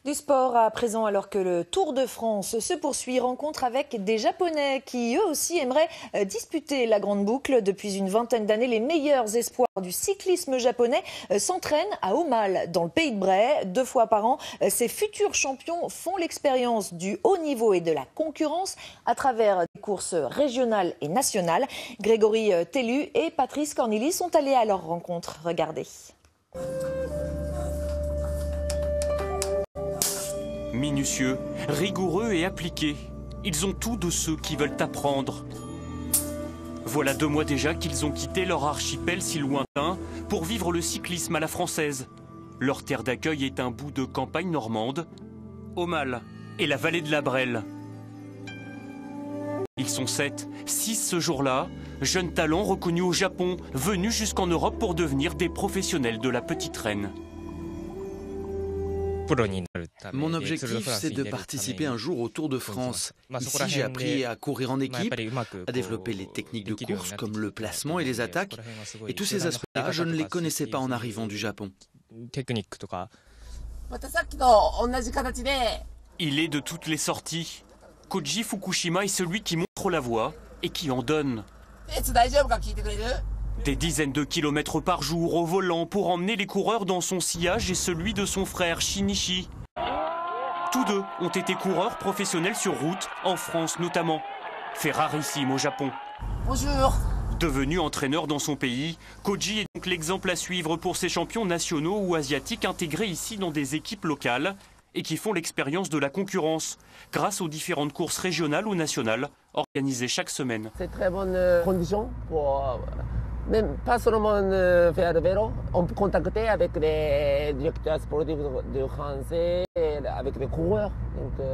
Du sport à présent, alors que le Tour de France se poursuit, rencontre avec des Japonais qui eux aussi aimeraient disputer la grande boucle. Depuis une vingtaine d'années, les meilleurs espoirs du cyclisme japonais s'entraînent à Aumale, dans le pays de Bray. 2 fois par an, ces futurs champions font l'expérience du haut niveau et de la concurrence à travers des courses régionales et nationales. Grégory Tellu et Patrice Cornili sont allés à leur rencontre. Regardez. Minutieux, rigoureux et appliqués, ils ont tout de ceux qui veulent apprendre. Voilà 2 mois déjà qu'ils ont quitté leur archipel si lointain pour vivre le cyclisme à la française. Leur terre d'accueil est un bout de campagne normande, Aumale et la vallée de la Brelle. Ils sont 7, 6 ce jour-là, jeunes talents reconnus au Japon, venus jusqu'en Europe pour devenir des professionnels de la petite reine. Mon objectif, c'est de participer un jour au Tour de France. Ici, j'ai appris à courir en équipe, à développer les techniques de course comme le placement et les attaques. Et tous ces aspects-là, je ne les connaissais pas en arrivant du Japon. Il est de toutes les sorties. Koji Fukushima est celui qui montre la voie et qui en donne. Des dizaines de kilomètres par jour au volant pour emmener les coureurs dans son sillage et celui de son frère Shinichi. Tous deux ont été coureurs professionnels sur route, en France notamment. Ferrarissime au Japon. Bonjour. Devenu entraîneur dans son pays, Koji est donc l'exemple à suivre pour ses champions nationaux ou asiatiques intégrés ici dans des équipes locales et qui font l'expérience de la concurrence grâce aux différentes courses régionales ou nationales organisées chaque semaine. C'est très bonne condition pour... Même pas seulement faire le vélo, on peut contacter avec les directeurs sportifs de français, avec les coureurs. Donc,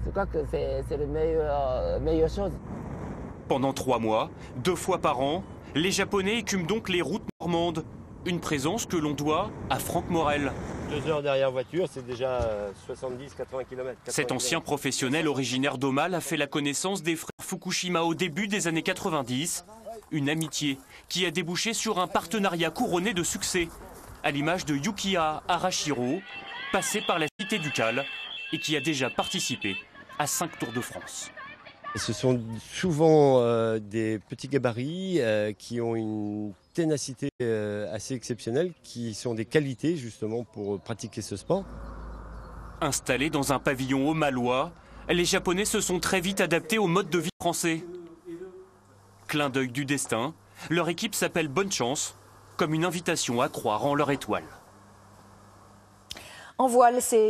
je crois que c'est la meilleure chose. Pendant 3 mois, 2 fois par an, les Japonais écument donc les routes normandes. Une présence que l'on doit à Franck Morel. 2 heures derrière voiture, c'est déjà 70-80 km. Cet ancien professionnel originaire d'Aumale a fait la connaissance des frères Fukushima au début des années 90. Une amitié qui a débouché sur un partenariat couronné de succès, à l'image de Yukiya Arashiro, passé par la Cité Ducale et qui a déjà participé à 5 Tours de France. Ce sont souvent des petits gabarits qui ont une ténacité assez exceptionnelle, qui sont des qualités justement pour pratiquer ce sport. Installés dans un pavillon aumalois, les Japonais se sont très vite adaptés au mode de vie français. Clin d'œil du destin, leur équipe s'appelle Bonne Chance, comme une invitation à croire en leur étoile. En voile, c'est